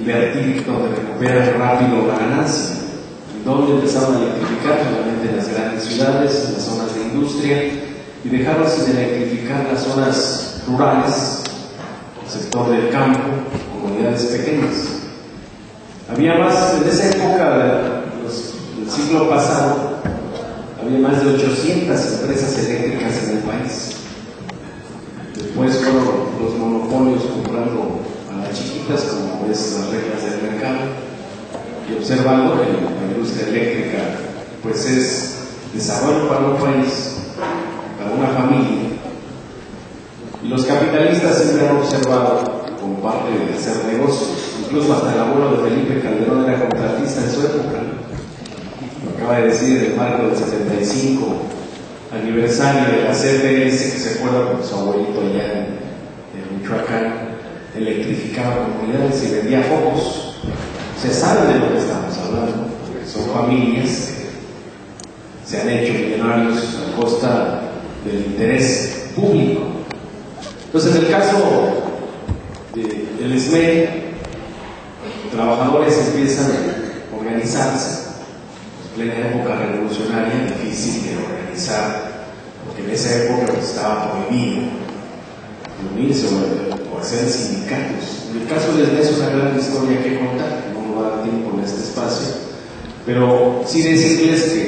invertir donde recuperan rápido la ganancia. ¿Dónde empezaron a electrificar? Solamente en las grandes ciudades, en las zonas de industria, y dejaron sin electrificar las zonas rurales, el sector del campo, comunidades pequeñas. Había más, en esa época del siglo pasado, había más de 800 empresas eléctricas en el país. Después fueron los monopolios comprando a las chiquitas, como ves las reglas del mercado, y observando que la industria eléctrica pues es desarrollo para un país, para una familia. Y los capitalistas siempre han observado como parte de hacer negocios. Incluso hasta el abuelo de Felipe Calderón era contratista en su época. Lo acaba de decir en el marco del 75 aniversario de la CFS, que se acuerda con su abuelito allá en Michoacán, electrificaba comunidades y vendía focos. Se sabe de lo que estamos hablando, porque son familias que se han hecho millonarios a costa del interés público. Entonces, en el caso del SME, trabajadores empiezan a organizarse. En plena época revolucionaria, difícil de organizar, porque en esa época estaba prohibido unirse o hacer sindicatos. En el caso del SME es una gran historia que contar, que no me va a dar tiempo en este espacio, pero sí decirles que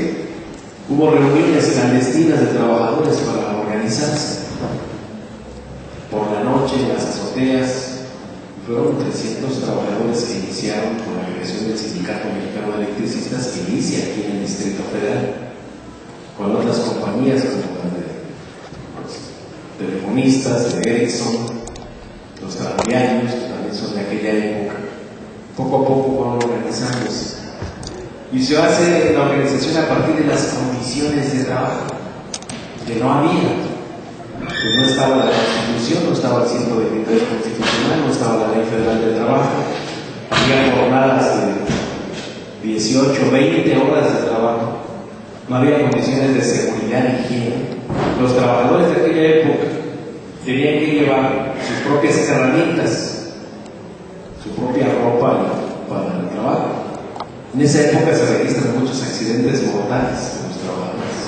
hubo reuniones clandestinas de trabajadores para organizarse por la noche en las azoteas. Fueron 300 trabajadores que iniciaron con la creación del Sindicato Mexicano de Electricistas, que inicia aquí en el Distrito Federal, con otras compañías como las de los telefonistas, de Ericsson, los tranviarios, que también son de aquella época. Poco a poco fueron organizándose. Y se hace la organización a partir de las condiciones de trabajo, que no había. Pues no estaba la Constitución, no estaba el 123 constitucional, no estaba la Ley Federal del Trabajo, había jornadas de 18, 20 horas de trabajo, no había condiciones de seguridad y higiene. Los trabajadores de aquella época tenían que llevar sus propias herramientas, su propia ropa para el trabajo. En esa época se registran muchos accidentes mortales de los trabajadores.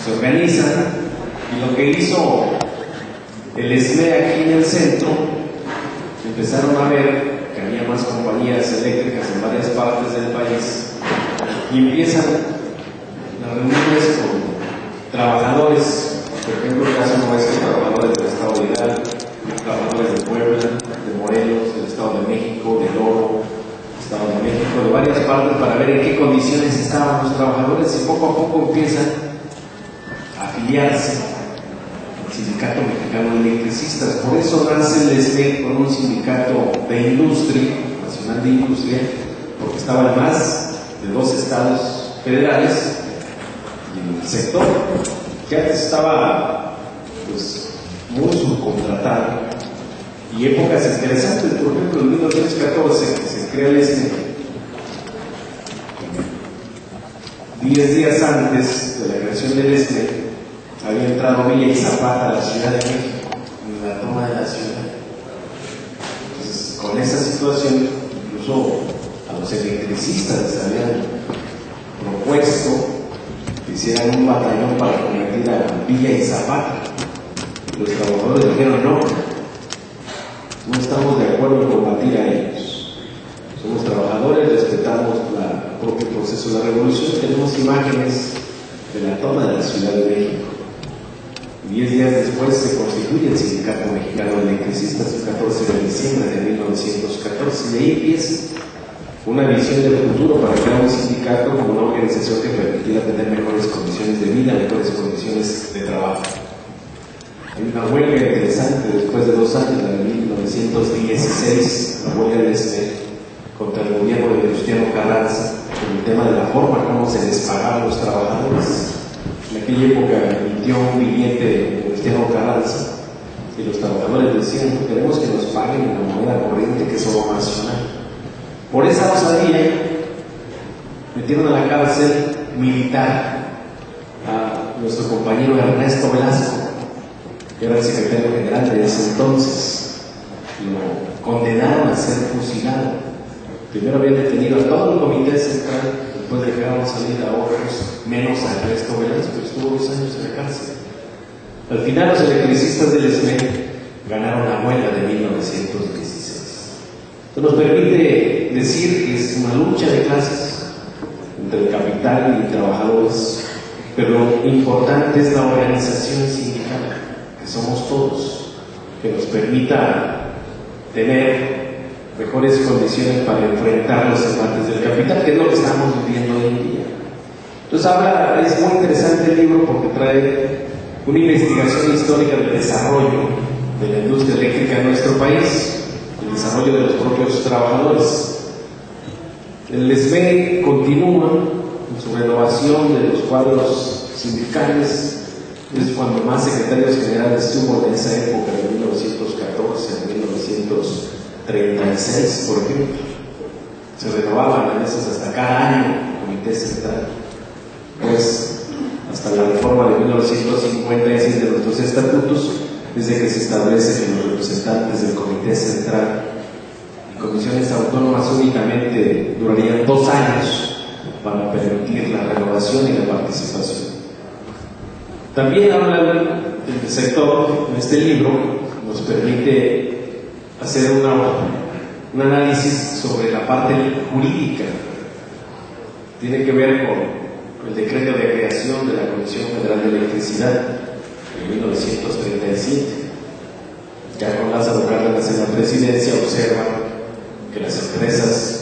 Se organizan. Y lo que hizo el SME aquí en el centro, empezaron a ver que había más compañías eléctricas en varias partes del país, y empiezan las reuniones con trabajadores, por ejemplo, el caso nuestro, trabajadores del Estado de Hidalgo, trabajadores de Puebla, de Morelos, del Estado de México, del Oro, Estado de México, de varias partes, para ver en qué condiciones estaban los trabajadores, y poco a poco empiezan a afiliarse Sindicato Mexicano de Electricistas. Por eso nace el SME con un sindicato de industria, nacional de industria, porque estaba en más de 2 estados federales, y en el sector que antes estaba pues muy subcontratado, y épocas interesantes. Por ejemplo, en 1914 que se crea el SME, 10 días antes de la creación del SME, había entrado Villa y Zapata a la Ciudad de México, en la toma de la ciudad. Entonces, con esa situación, incluso a los electricistas les habían propuesto que hicieran un batallón para convertir a Villa y Zapata. Los trabajadores dijeron: no estamos de acuerdo en combatir a ellos. Somos trabajadores, respetamos el propio proceso de la revolución. Tenemos imágenes de la toma de la Ciudad de México. 10 días después se constituye el Sindicato Mexicano de Electricistas, el 14 de diciembre de 1914, y ahí empieza una visión del futuro para crear un sindicato como una organización que permitiera tener mejores condiciones de vida, mejores condiciones de trabajo. Hay una huelga interesante después de 2 años, la de 1916, la huelga del SME, contra el gobierno de Venustiano Carranza, con el tema de la forma como se les pagaba a los trabajadores. En aquella época emitió un billete de Venustiano Carranza y los trabajadores decían: queremos que nos paguen en la moneda corriente, que es oro nacional. Por esa osadía metieron a la cárcel militar a nuestro compañero Ernesto Velasco, que era el secretario general de ese entonces. Lo condenaron a ser fusilado. Primero habían detenido a todo el comité central, después dejaron salir a otros, menos al resto, ¿verdad? Pero estuvo 2 años en la cárcel. Al final los electricistas del SME ganaron la huelga de 1916. Esto nos permite decir que es una lucha de clases entre el capital y trabajadores, pero lo importante es la organización sindical, que somos todos, que nos permita tener mejores condiciones para enfrentar los embates del capital, que es lo que estamos viviendo hoy en día. Entonces es muy interesante el libro porque trae una investigación histórica del desarrollo de la industria eléctrica en nuestro país, el desarrollo de los propios trabajadores. El SME continúa en su renovación de los cuadros sindicales. Es cuando más secretarios generales hubo en esa época, de 1914 a 1936, por ejemplo. Se renovaban a veces hasta cada año el comité central. Pues hasta la reforma de 1956 de nuestros estatutos, desde que se establece que los representantes del comité central y comisiones autónomas únicamente durarían 2 años para permitir la renovación y la participación. También habla del sector, en este libro nos permite hacer un análisis sobre la parte jurídica. Tiene que ver con el decreto de creación de la Comisión Federal de Electricidad en 1937. Ya con Lázaro Cárdenas en la presidencia observan que las empresas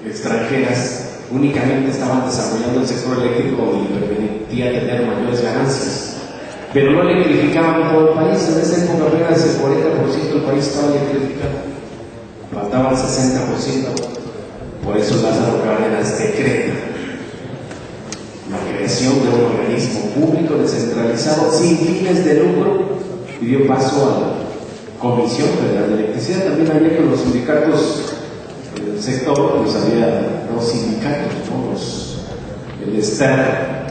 extranjeras únicamente estaban desarrollando el sector eléctrico y le permitía tener mayores ganancias, pero no electrificaban todo el país. En esa época apenas el 40% del país estaba electrificado, faltaba el 60%. Por eso Lázaro Cárdenas decreta la creación de un organismo público descentralizado sin fines de lucro y dio paso a la Comisión Federal de Electricidad. También había con los sindicatos del sector, pues había 2 sindicatos, ¿no? El STAR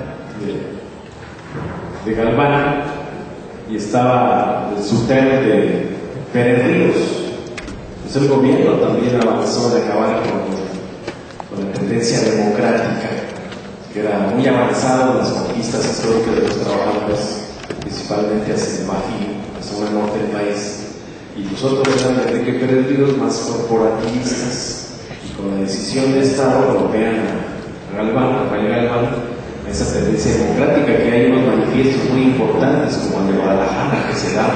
de Galván y estaba el SUTER de Pérez Ríos. Pues el gobierno también avanzó en acabar con la tendencia democrática, que era muy avanzado en las conquistas históricas de los trabajadores, principalmente hacia el Bajío, la zona norte del país. Y nosotros eran de Enrique Pérez Ríos más corporativistas, y con la decisión de Estado golpean a Rafael Galván, a esa tendencia democrática, que hay unos manifiestos muy importantes, como el de Guadalajara, que se da,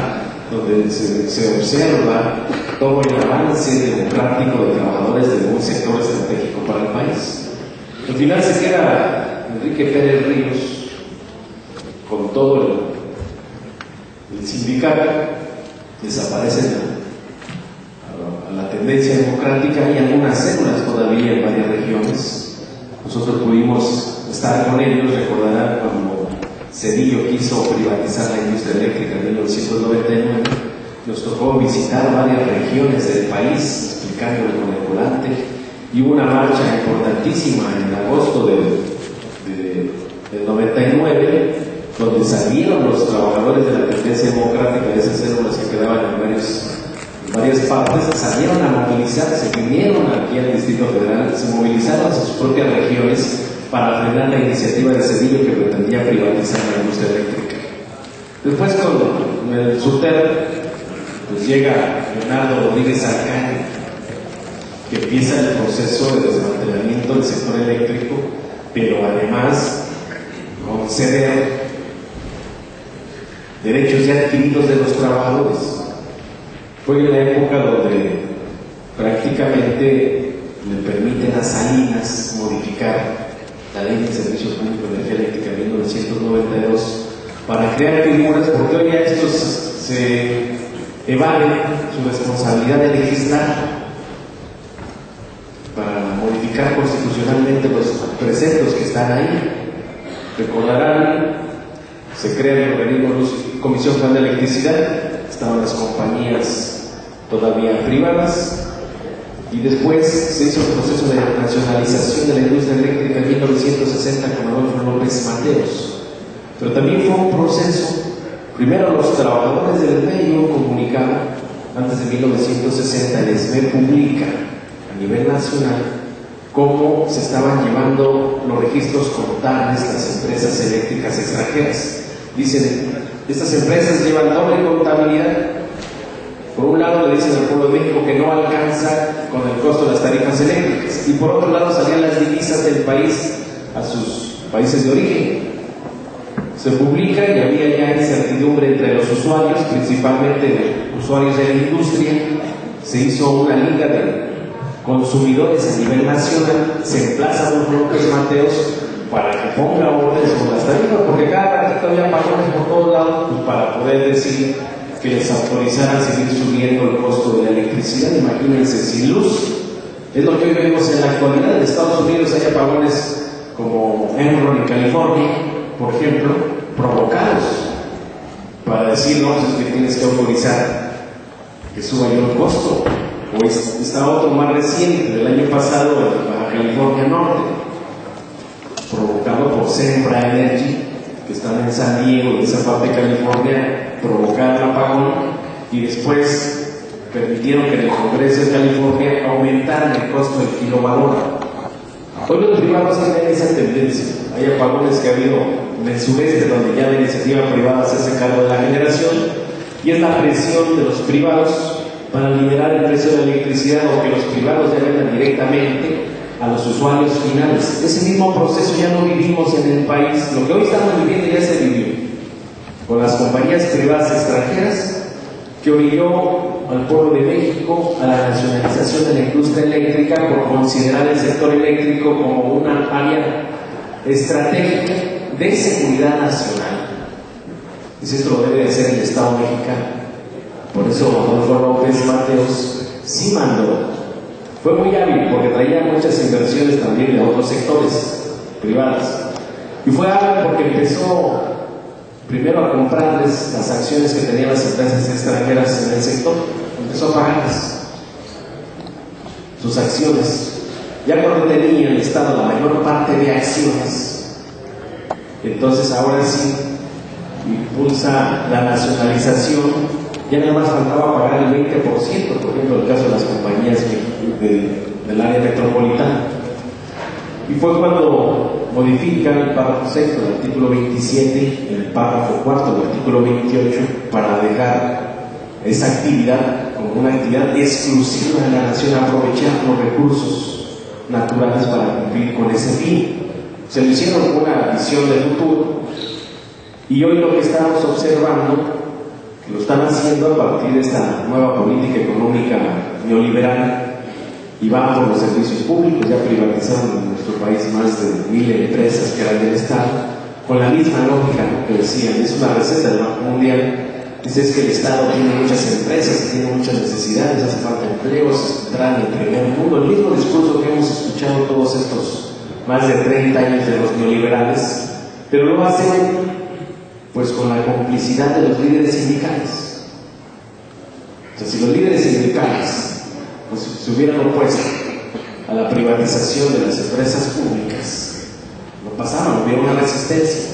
donde se observa todo el avance democrático de trabajadores de un sector estratégico para el país. Al final se queda Enrique Pérez Ríos con todo el sindicato, desaparecen a la tendencia democrática y algunas células todavía en varias regiones. Nosotros pudimos estar con ellos, recordarán cuando Cedillo quiso privatizar la industria eléctrica en 1999, nos tocó visitar varias regiones del país, explicándole con el volante, y hubo una marcha importantísima en agosto del 99, donde salieron los trabajadores de la tendencia democrática, de esas células que quedaban en varias partes, salieron a movilizarse, vinieron aquí al Distrito Federal, se movilizaron a sus propias regiones para frenar la iniciativa de Cedillo que pretendía privatizar la industria eléctrica. Después con el SUTER, pues llega Leonardo Rodríguez Arcaño, que empieza el proceso de desmantelamiento del sector eléctrico, pero además conceder derechos ya adquiridos de los trabajadores. Fue en la época donde prácticamente le permiten a Salinas modificar la Ley de Servicios Públicos de Energía Eléctrica de 1992 para crear figuras, porque hoy ya estos se evaden su responsabilidad de legislar para modificar constitucionalmente los preceptos que están ahí. Recordarán, se crea el organismo Comisión Federal de Electricidad, estaban las compañías todavía privadas, y después se hizo el proceso de nacionalización de la industria eléctrica en 1960 con Adolfo López Mateos. Pero también fue un proceso, primero los trabajadores del medio comunicaban, antes de 1960 el SME publica a nivel nacional cómo se estaban llevando los registros contables las empresas eléctricas extranjeras. Dicen, estas empresas llevan doble contabilidad. Por un lado le dicen al pueblo de México que no alcanza con el costo de las tarifas eléctricas, y por otro lado salían las divisas del país a sus países de origen. Se publica y había ya incertidumbre entre los usuarios, principalmente usuarios de la industria. Se hizo una liga de consumidores a nivel nacional, se emplaza a don López Mateos para que ponga orden sobre las tarifas, porque cada ratito había pagones por todos lados, pues, para poder decir que les autorizaran seguir subiendo el costo de la electricidad. Imagínense, sin luz. Es lo que hoy vemos en la actualidad. En Estados Unidos hay apagones como Enron en California, por ejemplo, provocados para decir, no, es que tienes que autorizar que suba yo el costo. O está otro más reciente, del año pasado, en Baja California Norte, provocado por Sempra Energy, que están en San Diego, en esa parte de California, provocaron apagón, y después permitieron que en el Congreso de California aumentaran el costo del kilowatt-hora. Hoy los privados tienen esa tendencia. Hay apagones que ha habido en el sureste, donde ya la iniciativa privada se hace cargo de la generación, y es la presión de los privados para liberar el precio de la electricidad, o que los privados ya vendan directamente a los usuarios finales. Ese mismo proceso ya no vivimos en el país. Lo que hoy estamos viviendo ya se vivió con las compañías privadas extranjeras, que orilló al pueblo de México a la nacionalización de la industria eléctrica por considerar el sector eléctrico como una área estratégica de seguridad nacional. Y esto lo debe de hacer el Estado mexicano. Por eso Adolfo López Mateos sí mandó. Fue muy hábil porque traía muchas inversiones también de otros sectores privados. Y fue hábil porque empezó primero a comprarles las acciones que tenían las empresas extranjeras en el sector. Empezó a pagarles sus acciones. Ya cuando tenía el Estado la mayor parte de acciones, entonces ahora sí impulsa la nacionalización. Ya nada más faltaba pagar el 20%, por ejemplo, el caso de las compañías del área metropolitana. Y fue cuando modifica el párrafo sexto del artículo 27, el párrafo cuarto del artículo 28, para dejar esa actividad como una actividad exclusiva de la nación, aprovechar los recursos naturales para cumplir con ese fin. Se lo hicieron con una visión de futuro, y hoy lo que estamos observando, que lo están haciendo a partir de esta nueva política económica neoliberal, y van por los servicios públicos. Ya privatizaron en nuestro país más de 1000 empresas que eran del Estado, con la misma lógica, ¿no?, que decían, es una receta del Banco Mundial. Dice, es que el Estado tiene muchas empresas, tiene muchas necesidades, hace falta empleos, entrar en el primer mundo. El mismo discurso que hemos escuchado todos estos más de 30 años de los neoliberales, pero lo hacen pues con la complicidad de los líderes sindicales. O sea, si los líderes sindicales pues, se hubieran opuesto a la privatización de las empresas públicas, no pasaban, hubiera una resistencia.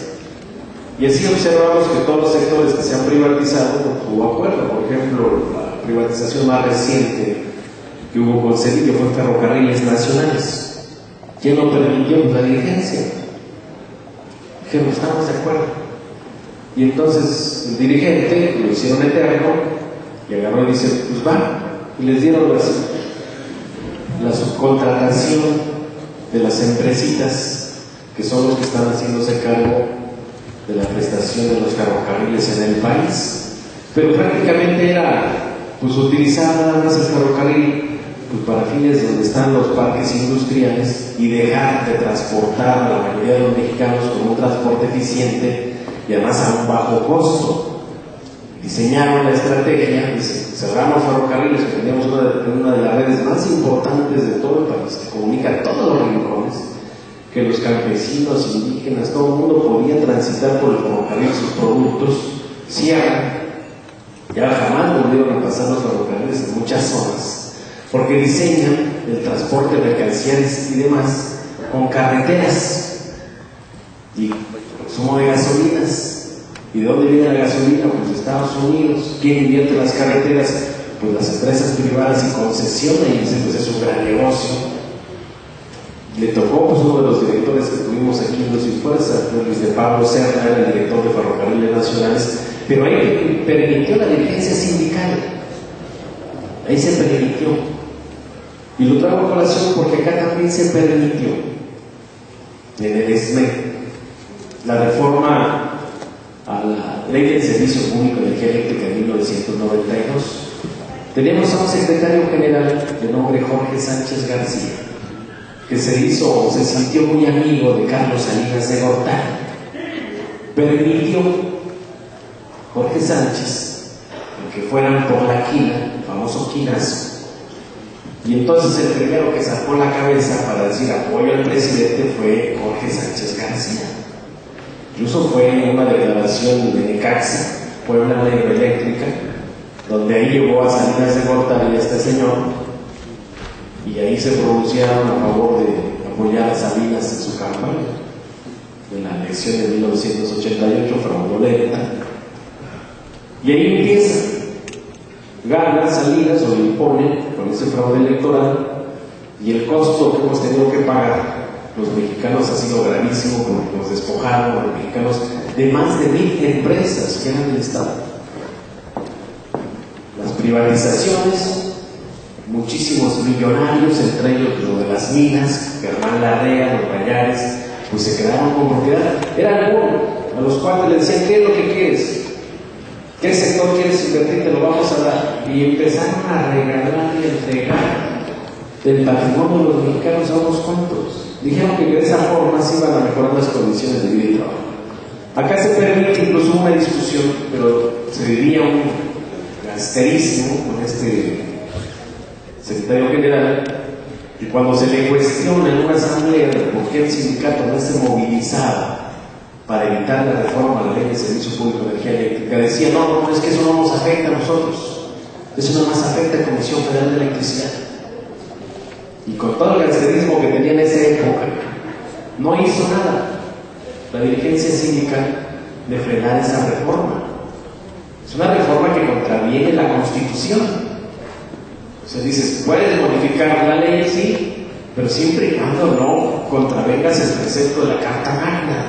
Y así observamos que todos los sectores que se han privatizado no hubo acuerdo. Por ejemplo, la privatización más reciente que hubo con Cedillo fue Ferrocarriles Nacionales. ¿Quién lo permitió? La dirigencia. Dijeron, estamos de acuerdo. Y entonces el dirigente lo hicieron eterno y agarró y dice, pues va, y les dieron la subcontratación de las empresitas, que son los que están haciéndose cargo de la prestación de los ferrocarriles en el país. Pero prácticamente era pues utilizar nada más el ferrocarril pues, para fines donde están los parques industriales, y dejar de transportar a la mayoría de los mexicanos con un transporte eficiente y además a un bajo costo. Diseñaron la estrategia, dice, cerramos ferrocarriles, que teníamos una de las redes más importantes de todo el país, que comunica todos los rincones, que los campesinos, indígenas, todo el mundo podía transitar por el ferrocarril sus productos. Cierran, ya jamás volvieron a pasar los ferrocarriles en muchas zonas, porque diseñan el transporte de mercancías y demás con carreteras y consumo de gasolinas. ¿Y de dónde viene la gasolina? Pues de Estados Unidos. ¿Quién invierte las carreteras? pues las empresas privadas y concesiona, y dicen pues es un gran negocio. Le tocó pues uno de los directores que tuvimos aquí en Luz y Fuerza, Luis de Pablo Serna, era el director de Ferrocarriles Nacionales, pero ahí permitió la dirigencia sindical, ahí se permitió, y lo traigo a colación porque acá también se permitió en el ESME la reforma a la Ley del Servicio Público de Energía Eléctrica de 1992. Teníamos a un secretario general de nombre Jorge Sánchez García, que se sintió muy amigo de Carlos Salinas de Gortari. Permitió Jorge Sánchez que fueran por la quina, el famoso quinazo, y entonces el primero que sacó la cabeza para decir apoyo al presidente fue Jorge Sánchez García. Incluso fue una declaración de Necaxa, Puebla Hidroeléctrica, donde ahí llevó a Salinas de Gortari a este señor, y ahí se pronunciaron a favor de apoyar a Salinas en su campaña en la elección de 1988 fraudulenta. Y ahí empieza, gana Salinas o le impone con ese fraude electoral, y el costo que hemos tenido que pagar los mexicanos ha sido gravísimo, porque nos despojaron a los mexicanos de más de 1,000 empresas que eran del Estado. Las privatizaciones, muchísimos millonarios, entre ellos lo de las minas, Germán Larrea, los Bayares, pues se quedaron con propiedad. Era alguno a los cuales le decían: ¿qué es lo que quieres? ¿Qué sector quieres invertir? Te lo vamos a dar. Y empezaron a regalar y entregar del patrimonio de los mexicanos a unos cuantos. Dijeron que de esa forma se iban a mejorar las condiciones de vida y trabajo. Acá se permite incluso una discusión, pero se diría un asterismo con este secretario general, y cuando se le cuestiona en una asamblea de por qué el sindicato no se movilizaba para evitar la reforma a la Ley de Servicio Público de Energía Eléctrica, decía: no, es que eso no nos afecta a nosotros, eso nada más afecta a la Comisión Federal de Electricidad. Y con todo el asterismo que tenía en esa época, no hizo nada la dirigencia sindical de frenar esa reforma. Es una reforma que contraviene la Constitución. O sea, dices, puedes modificar la ley, sí, pero siempre y cuando no contravengas el precepto de la Carta Magna.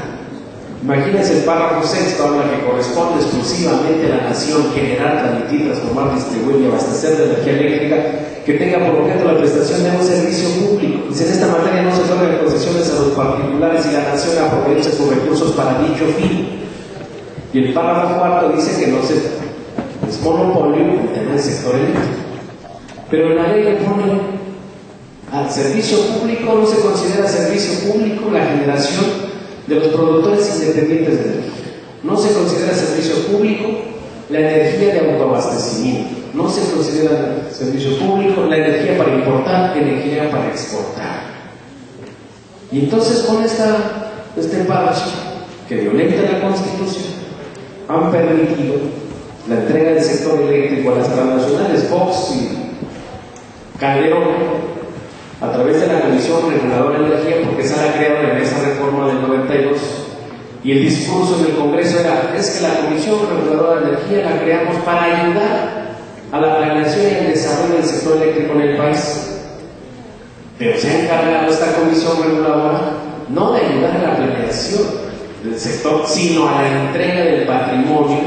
Imagínense el párrafo 6, habla que corresponde exclusivamente a la nación generar, transmitir, transformar, distribuir y abastecer de energía eléctrica que tenga por objeto la prestación de un servicio público. Dice: en esta materia no se otorgan concesiones a los particulares y la nación aprovecha sus recursos para dicho fin. Y el párrafo 4 dice que no es monopolio el tema del sector eléctrico. Pero en la ley le pone al servicio público, no se considera servicio público la generación de los productores independientes de energía. No se considera servicio público la energía de autoabastecimiento. No se considera servicio público la energía para importar, energía para exportar. Y entonces con este párrafo que violenta la Constitución, han permitido la entrega del sector eléctrico a las transnacionales Fox y Calderón a través de la Comisión Reguladora de Energía, porque esa la crearon en esa reforma del 92, y el discurso en el Congreso era: es que la Comisión Reguladora de Energía la creamos para ayudar a la planeación y el desarrollo del sector eléctrico en el país. Pero se ha encargado esta Comisión Reguladora no de ayudar a la planeación del sector, sino a la entrega del patrimonio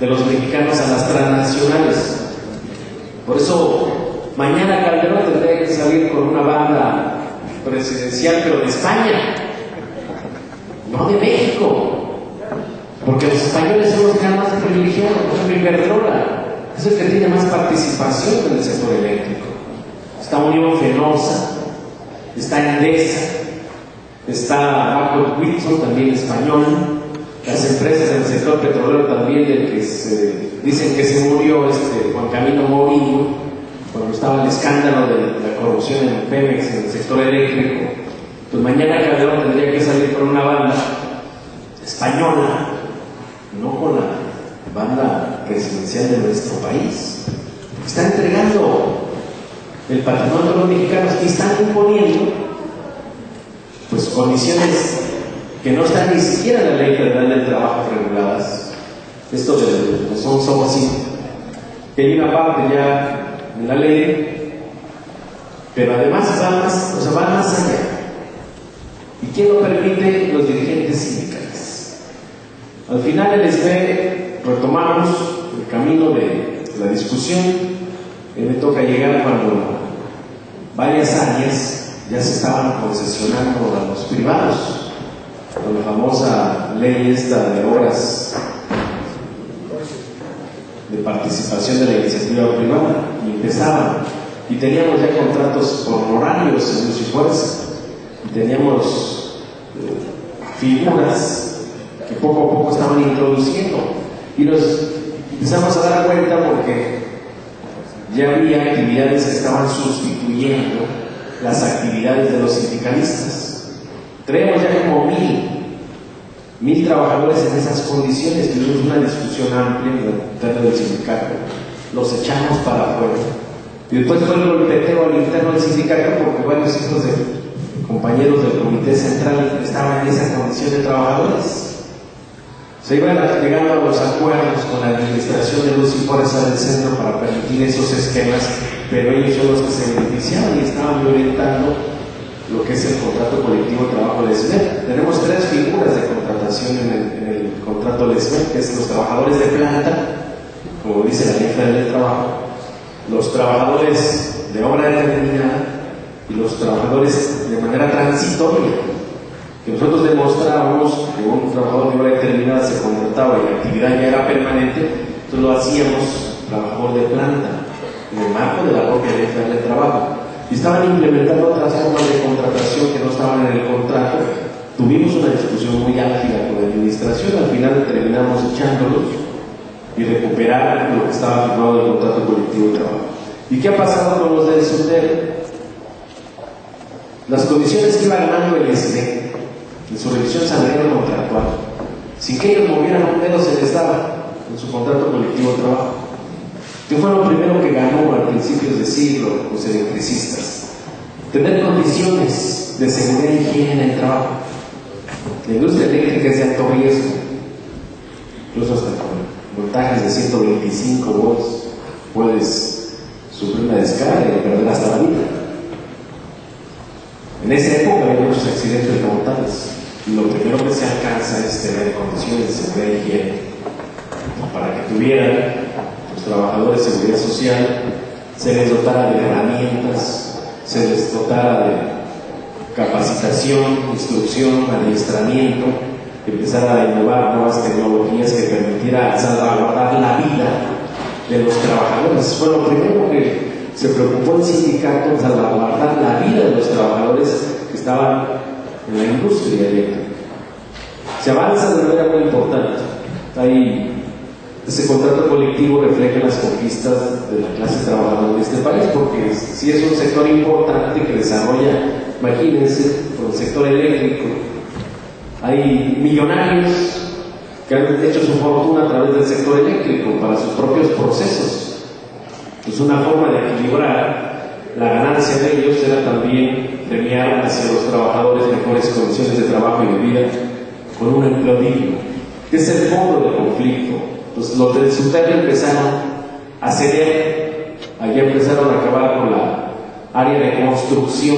de los mexicanos a las transnacionales. Por eso mañana Calderón tendría que salir con una banda presidencial, pero de España, no de México, porque los españoles son los que han más privilegiados. Por ejemplo, Iberdrola es el que tiene más participación en el sector eléctrico. Está Unión Fenosa, está Endesa, está Aqua Wilson, también español, las empresas del sector petrolero también, del que dicen que se murió Juan Camilo Mourinho cuando estaba el escándalo de la corrupción en Pemex, en el sector eléctrico. Pues mañana Calderón tendría que salir con una banda española, no con la banda presidencial de nuestro país. Está entregando el patrimonio de los mexicanos y están imponiendo pues condiciones que no están ni siquiera en la Ley Federal del Trabajo reguladas. Esto de los somos así. que hay una parte ya en la ley, pero además va más allá. ¿Y quién lo permite? Los dirigentes sindicales. Al final el SME retomamos el camino de la discusión. Me toca llegar cuando varias áreas ya se estaban concesionando a los privados, con la famosa ley esta de horas de participación de la iniciativa privada, y empezaban, y teníamos ya contratos por honorarios en Luz y Fuerza, y teníamos figuras que poco a poco estaban introduciendo, y nos empezamos a dar cuenta porque ya había actividades que estaban sustituyendo las actividades de los sindicalistas. Traíamos ya como 1000 trabajadores en esas condiciones. Tuvimos una discusión amplia interna del sindicato, los echamos para afuera, y después fue el golpeteo al interno del sindicato porque varios hijos de compañeros del comité central estaban en esa condición de trabajadores. Se iban llegando a los acuerdos con la administración de Luz y Fuerza del centro para permitir esos esquemas, pero ellos son los que se beneficiaban y estaban violentando lo que es el contrato colectivo de trabajo del SME. Tenemos 3 figuras de contratación en el contrato del SME, que es los trabajadores de planta, como dice la Ley Federal del Trabajo, los trabajadores de obra determinada y los trabajadores de manera transitoria, que nosotros demostrábamos que un trabajador de obra determinada se contrataba y la actividad ya era permanente, entonces lo hacíamos trabajador de planta, en el marco de la propia Ley Federal del Trabajo. Y estaban implementando otras formas de contratación que no estaban en el contrato. Tuvimos una discusión muy álgida con la administración, al final terminamos echándolos y recuperar lo que estaba firmado en el contrato colectivo de trabajo. ¿Y qué ha pasado con los del SUTER? Las condiciones que iba ganando el SME en su revisión salarial contractual, sin que ellos movieran un dedo, se les daba en su contrato colectivo de trabajo. ¿Qué fue lo primero que ganó a principios de siglo los electricistas? Tener condiciones de seguridad y higiene en el trabajo. La industria eléctrica es de alto riesgo, incluso hasta con voltajes de 125 volts puedes sufrir una descarga y perder hasta la vida. En esa época había muchos accidentes mortales, y lo primero que se alcanza es tener condiciones de seguridad y higiene para que tuvieran los trabajadores de seguridad social, se les dotara de herramientas, se les dotara de capacitación, instrucción, adiestramiento, que empezara a innovar nuevas tecnologías que permitiera salvaguardar la vida de los trabajadores. Fue lo primero que se preocupó el sindicato, salvaguardar la vida de los trabajadores que estaban en la industria eléctrica. Se avanza de manera muy importante. Ese contrato colectivo refleja las conquistas de la clase trabajadora de este país, porque sí es un sector importante que desarrolla, imagínense, con el sector eléctrico. Hay millonarios que han hecho su fortuna a través del sector eléctrico para sus propios procesos. Pues una forma de equilibrar la ganancia de ellos era también premiar hacia los trabajadores mejores condiciones de trabajo y de vida con un empleo digno, que es el fondo del conflicto. Pues los del SUTER empezaron a ceder, allí empezaron a acabar con la área de construcción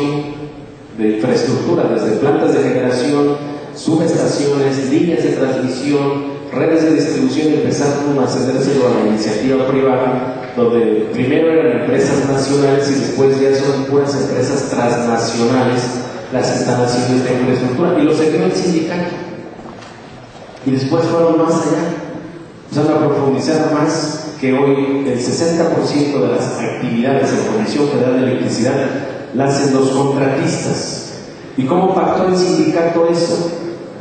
de infraestructura, desde plantas de generación, subestaciones, líneas de transmisión, redes de distribución, y empezaron a cedérselo a la iniciativa privada, donde primero eran empresas nacionales y después ya son puras empresas transnacionales las instalaciones de infraestructura, y lo siguió el sindicato. Y después fueron más allá, empezaron a profundizar más, que hoy el 60% de las actividades en Comisión Federal de Electricidad las hacen los contratistas. ¿Y cómo pactó el sindicato eso?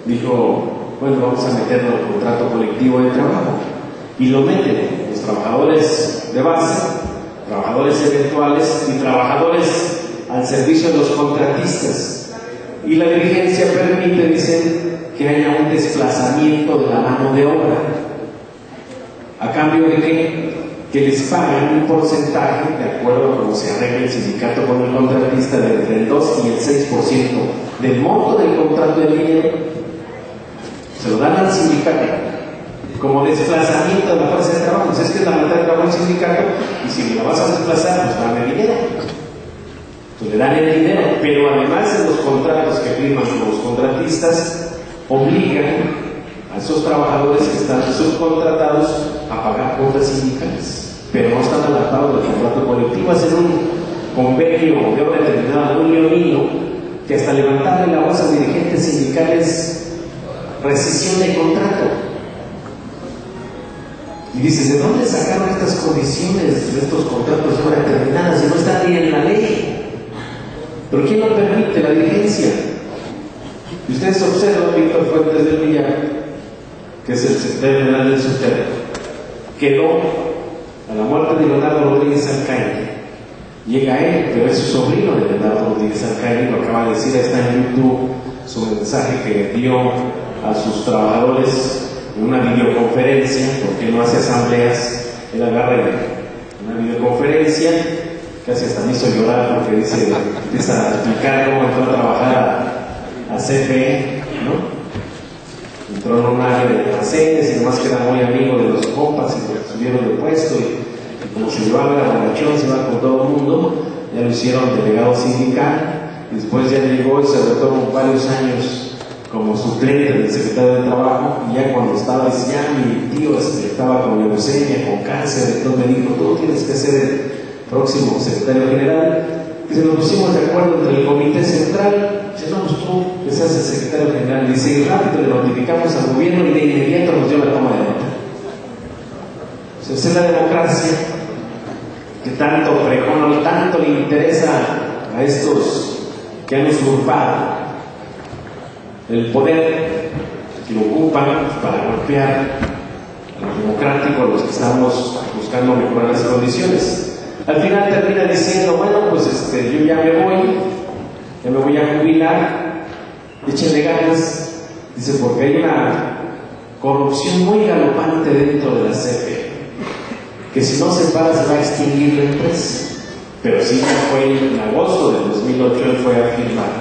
Dijo, bueno, vamos a meterlo en el contrato colectivo de trabajo, y lo meten los trabajadores de base, trabajadores eventuales y trabajadores al servicio de los contratistas. Y la dirigencia permite, dicen, que haya un desplazamiento de la mano de obra. ¿A cambio de qué? Que les paguen un porcentaje, de acuerdo a cómo se arregle el sindicato con el contratista, de entre el 2 y el 6% del monto del contrato de dinero. Se lo dan al sindicato como desplazamiento de la fuerza de trabajo. Entonces, es que es la mitad de trabajo del sindicato, y si la vas a desplazar, pues dame dinero. Entonces le dan el dinero, pero además en los contratos que firman los contratistas, obligan a esos trabajadores que están subcontratados a pagar cuotas sindicales, pero no están adaptados al contrato colectivo. Hacen un convenio de obra determinada muy leonino, que hasta levantarle la voz a dirigentes sindicales, rescisión de contrato. Y dices, ¿de dónde sacaron estas condiciones de estos contratos de obra determinada si no están ni en la ley? ¿Pero quién lo permite? La dirigencia. Y ustedes observan, Víctor Fuentes del Villar, que es el secretario general del SUTEP, quedó a la muerte de Leonardo Rodríguez Alcaide. Llega él, pero es su sobrino de Leonardo Rodríguez Alcaide, lo acaba de decir, está en YouTube su mensaje que dio a sus trabajadores en una videoconferencia, porque no hace asambleas. Él agarra una videoconferencia, casi hasta me hizo llorar, porque dice, empieza a explicar cómo entró a trabajar a CFE, ¿no? Entró en un área de almacenes y nomás que era muy amigo de los compas y pues subieron de puesto, y como se llevaba la relación, se iba con todo el mundo, ya lo hicieron delegado sindical, y después ya llegó y se retornó varios años como suplente del secretario de Trabajo, y ya cuando estaba, dice, ya mi tío estaba con leucemia, con cáncer, entonces me dijo, tú tienes que ser el próximo secretario general. Y se nos pusimos de acuerdo entre el comité central, dice, no, pues tú que seas el secretario general, dice, y rápido le notificamos al gobierno y de inmediato nos dio la toma de nota. O sea, es la democracia que tanto pregona, tanto le interesa a estos que han usurpado el poder, que lo ocupan para golpear a los democráticos, a los que estamos buscando mejorar las condiciones. Al final termina diciendo, bueno, pues yo ya me voy a jubilar, échenle ganas, dice, porque hay una corrupción muy galopante dentro de la CFE, que si no se para se va a extinguir la empresa. Pero sí, ya fue en agosto del 2008, él fue a afirmar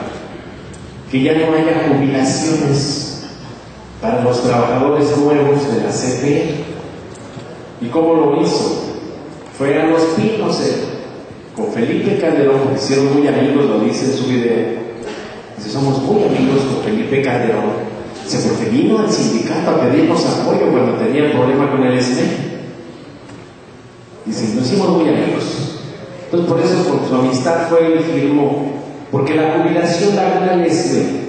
que ya no haya jubilaciones para los trabajadores nuevos de la CFE. ¿Y cómo lo hizo? Fue a Los Pinos, con Felipe Calderón, porque hicieron muy amigos, lo dice en su video. Dice, somos muy amigos con Felipe Calderón. Dice, porque vino al sindicato a pedirnos apoyo cuando tenía el problema con el SME. Dice, nos hicimos muy amigos. Entonces, por eso, con su amistad fue y firmó, porque la jubilación la gana el SME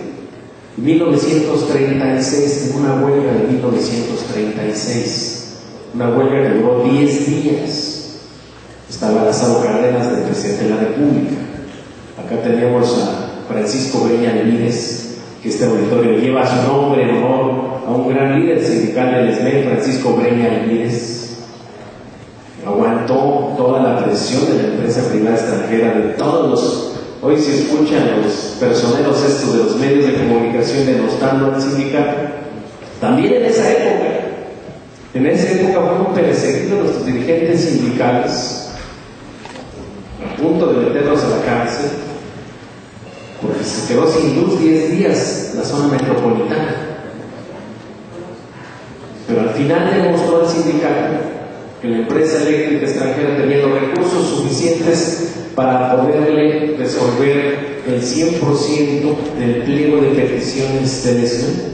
en 1936, en una huelga de 1936, una huelga que duró 10 días. Estaba Lázaro Cárdenas, del presidente de la República. Acá teníamos a Francisco Breña Alvídez, que este auditorio lleva su nombre en honor a un gran líder sindical del SME, Francisco Breña Alvídez. Aguantó toda la presión de la empresa privada extranjera, de todos los... Hoy se escuchan los personeros estos de los medios de comunicación denostando al sindicato. También en esa época fueron perseguidos nuestros dirigentes sindicales, a punto de meterlos a la cárcel, porque se quedó sin luz 10 días la zona metropolitana. Pero al final demostró el sindicato que la empresa eléctrica extranjera tenía los recursos suficientes para poderle resolver el 100% del pliego de peticiones del SME,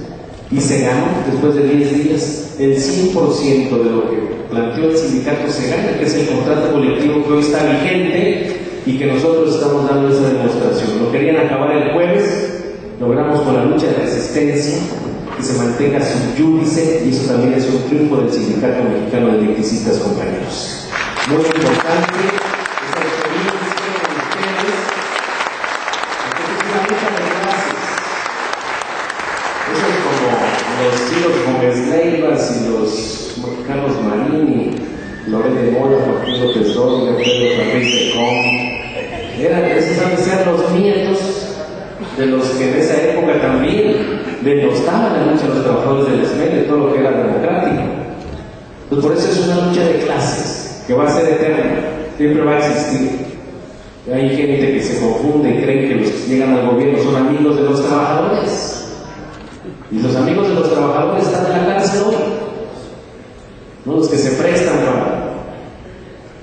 y se ganó después de 10 días el 100% de lo que planteó el sindicato. Se gana, que es el contrato colectivo que hoy está vigente y que nosotros estamos dando esa demostración. Lo querían acabar el jueves, logramos con la lucha de resistencia que se mantenga su júdice, y eso también es un triunfo del Sindicato Mexicano de Electricistas, compañeros. Muy importante esa experiencia de ustedes, porque es una lucha de clases. Eso es como los Ciro Gómez Leivas y los Carlos Marín y Loret de Mola, Joaquín López Dóriga, Pedro Ferriz de Com. Esos han de ser los nietos de los que en esa época también denostaban la lucha de los trabajadores del SME, de todo lo que era democrático. Pues por eso es una lucha de clases que va a ser eterna, siempre va a existir. Hay gente que se confunde y cree que los que llegan al gobierno son amigos de los trabajadores, y los amigos de los trabajadores están en la cárcel hoy. ¿no? Los que se prestan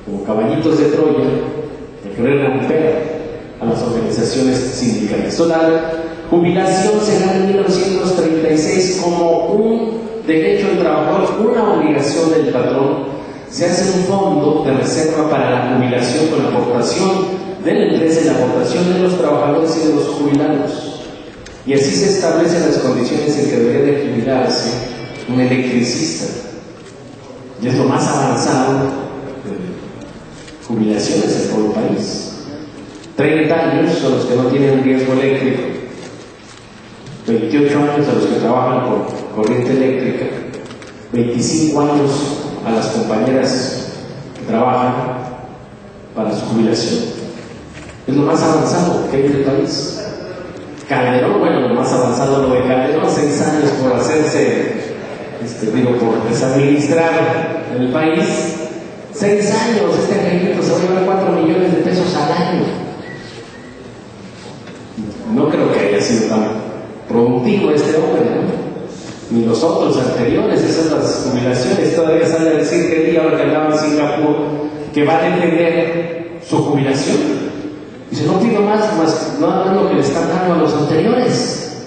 como caballitos de Troya, de querer romper a las organizaciones sindicales. La jubilación se da en 1936 como un derecho del trabajador, una obligación del patrón. Se hace un fondo de reserva para la jubilación con la aportación de la empresa y la aportación de los trabajadores y de los jubilados. Y así se establecen las condiciones en que debería de jubilarse un electricista. Y es lo más avanzado de jubilaciones en todo el país. 30 años son los que no tienen riesgo eléctrico, 28 años a los que trabajan con corriente eléctrica, 25 años a las compañeras que trabajan para su jubilación. Es lo más avanzado que hay en el país. Calderón, bueno, lo más avanzado lo de Calderón, 6 años por hacerse, por desadministrar el país. 6 años, este angelito se va a llevar 4 millones de pesos al año. No creo que haya sido tan productivo este hombre, ¿no? Ni los otros anteriores. Esas son las jubilaciones. Todavía sale a decir que el día ahora que andaba en Singapur que va a defender su jubilación. Dice, no pido más nada más lo que le están dando a los anteriores.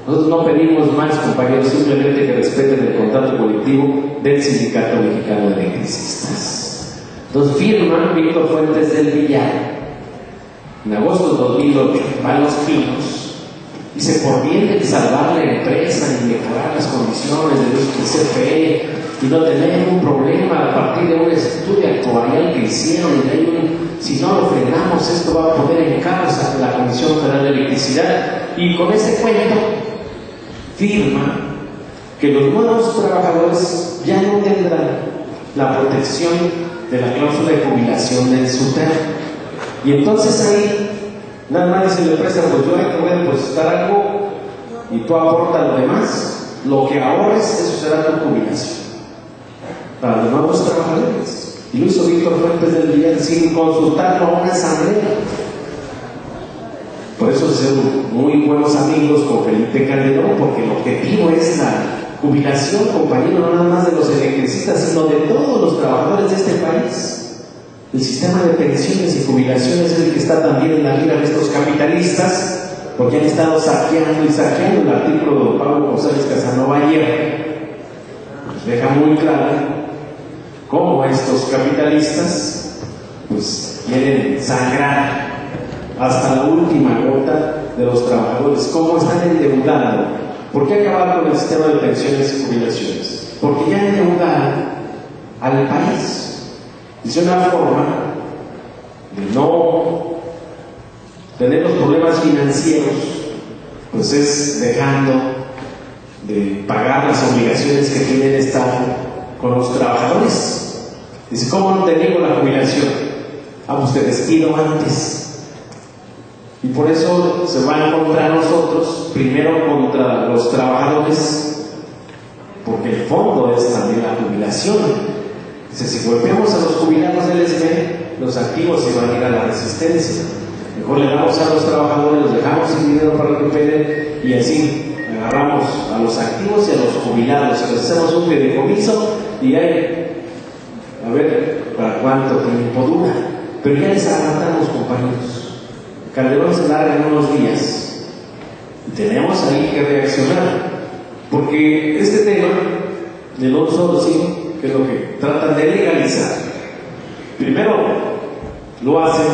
Nosotros no pedimos más, compañeros, simplemente que respeten el contrato colectivo del Sindicato Mexicano de Electricistas. Entonces firma Víctor Fuentes del Villar en agosto de 2008, va a Los Pinos, dice, por bien de salvar la empresa y mejorar las condiciones del CFE y no tener un problema a partir de un estudio actuarial que hicieron, y de ahí si no lo frenamos, esto va a poner en causa la Comisión Federal de Electricidad. Y con ese cuento firma que los nuevos trabajadores ya no tendrán la protección de la cláusula de jubilación del SUTER. Y entonces ahí, nada más dice la empresa, pues yo te voy a depositar algo y tú aportas lo demás, lo que ahorres, eso será tu jubilación para los nuevos trabajadores. Y lo hizo Víctor Fuentes del Villar sin consultarlo a una asamblea. Por eso se hicieron muy buenos amigos con Felipe Calderón, porque el objetivo es la jubilación, compañero, no nada más de los electricistas, sino de todos los trabajadores de este país. El sistema de pensiones y jubilaciones es el que está también en la mira de estos capitalistas, porque han estado saqueando y saqueando. El artículo de Pablo González Casanova ayer nos deja muy claro cómo estos capitalistas pues quieren sangrar hasta la última gota de los trabajadores, cómo están endeudando. ¿Por qué acabar con el sistema de pensiones y jubilaciones? Porque ya endeudaron al país. Es una forma de no tener los problemas financieros, pues es dejando de pagar las obligaciones que tiene el Estado con los trabajadores. Dice, ¿cómo no te digo la jubilación? Pues te despido antes. Y por eso se van contra nosotros, primero contra los trabajadores, porque el fondo es también la jubilación. Dice, si golpeamos a los jubilados del SB, los activos se van a ir a la resistencia. Mejor le damos a los trabajadores, los dejamos sin dinero para que operen, y así agarramos a los activos y a los jubilados, y les hacemos un fideicomiso y ahí, a ver para cuánto tiempo dura. Pero ya les aguantamos, compañeros. Calderón se larga en unos días y tenemos ahí que reaccionar, porque este tema del outsourcing, que es lo que tratan de legalizar, primero lo hacen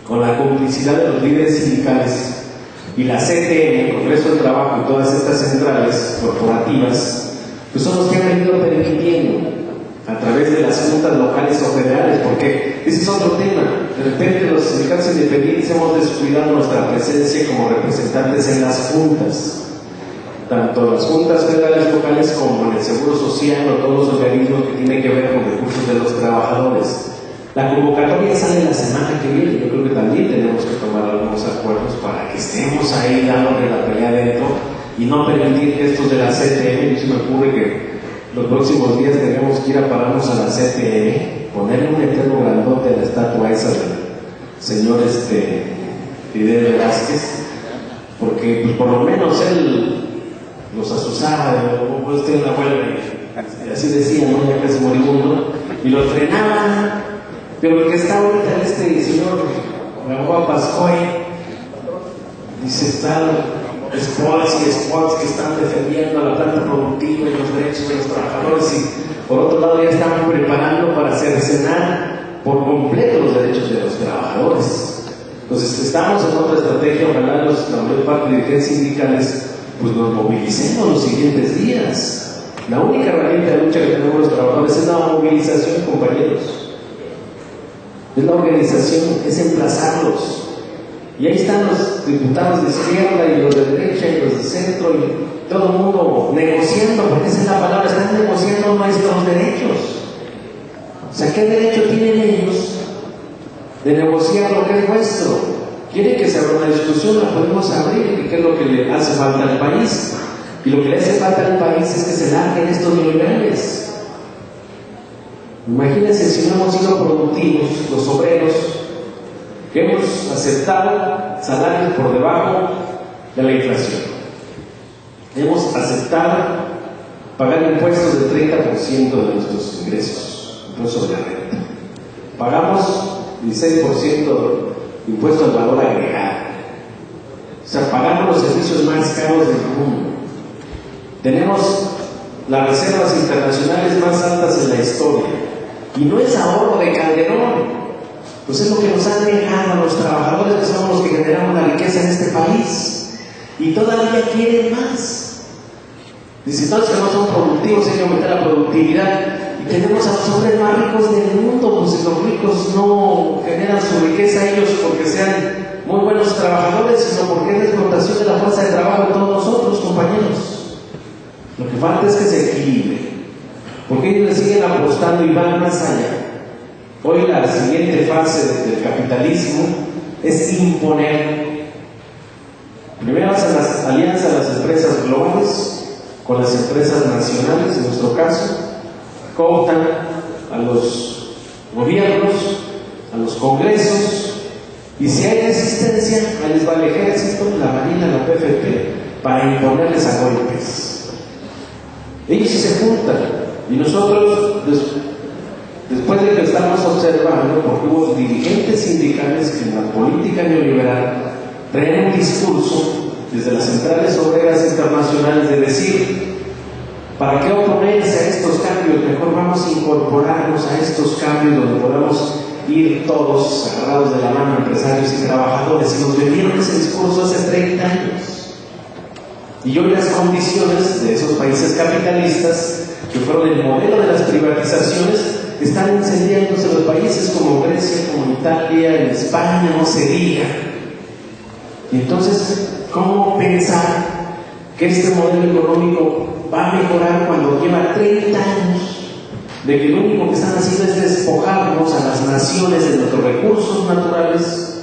con la complicidad de los líderes sindicales y la CTM, el Congreso del Trabajo y todas estas centrales corporativas, pues son los que han venido permitiendo a través de las juntas locales o federales, porque ese es otro tema. De repente los sindicatos independientes hemos descuidado nuestra presencia como representantes en las juntas, tanto las juntas federales locales como en el Seguro Social o todos los organismos que tienen que ver con recursos de los trabajadores. La convocatoria sale la semana que viene. Yo creo que también tenemos que tomar algunos acuerdos para que estemos ahí dándole la pelea dentro y no permitir que estos de la CTM, y se me ocurre que los próximos días tenemos que ir a pararnos a la CTM, ponerle un letrero grandote a la estatua esa del señor Fidel Velázquez, porque pues, por lo menos él los asusaba de en la huelga. así decía, ¿no? Ya casi moribundo, y lo entrenaban. Pero el que está ahorita, este señor Gamboa Pascoe, dice, están Sports que están defendiendo a la planta productiva y los derechos de los trabajadores, y por otro lado ya están preparando para cercenar por completo los derechos de los trabajadores. Entonces estamos en otra estrategia. Ojalá la mayor parte de dirigentes sindicales pues nos movilicemos los siguientes días. La única herramienta de lucha que tenemos los trabajadores es la movilización, compañeros. Es la organización, es emplazarlos. Y ahí están los diputados de izquierda y los de derecha y los de centro y todo el mundo negociando, porque esa es la palabra, están negociando nuestros derechos. O sea, ¿qué derecho tienen ellos de negociar lo que es nuestro? Quieren que se abra una discusión, la podemos abrir, y qué es lo que le hace falta al país. Y lo que le hace falta al país es que se larguen estos niveles. Imagínense si no hemos sido productivos, los obreros, que hemos aceptado salarios por debajo de la inflación. Hemos aceptado pagar impuestos del 30% de nuestros ingresos, impuestos sobre la renta. Pagamos 16% de impuesto al valor agregado. O sea, pagamos los servicios más caros del mundo. Tenemos las reservas internacionales más altas en la historia. Y no es ahorro de Calderón. Pues es lo que nos han dejado a los trabajadores, que somos los que generamos la riqueza en este país. Y todavía quieren más. Dicen, todos que no son productivos, hay que aumentar la productividad. Y tenemos a los hombres más ricos del mundo. Pues los ricos no generan su riqueza ellos porque sean muy buenos trabajadores, sino porque es la explotación de la fuerza de trabajo de todos nosotros, compañeros. Lo que falta es que se equilibre, porque ellos le siguen apostando y van más allá. Hoy la siguiente fase del capitalismo es imponer. Primero hacen las alianzas a las empresas globales con las empresas nacionales, en nuestro caso, cooptan a los gobiernos, a los congresos, y si hay resistencia, ahí les va el ejército, la marina, la PFP, para imponerles a golpes. Ellos sí se juntan, y nosotros, después de que estamos observando, porque hubo dirigentes sindicales que en la política neoliberal traen un discurso desde las centrales obreras internacionales de decir, ¿para qué oponerse a estos cambios? Mejor vamos a incorporarnos a estos cambios donde podamos ir todos agarrados de la mano, empresarios y trabajadores. Y nos vendieron ese discurso hace 30 años. Y hoy las condiciones de esos países capitalistas, que fueron el modelo de las privatizaciones, están incendiándose los países como Grecia, como Italia, en España, no se diga. Y entonces, ¿cómo pensar que este modelo económico va a mejorar cuando lleva 30 años de que lo único que están haciendo es despojarnos a las naciones de nuestros recursos naturales,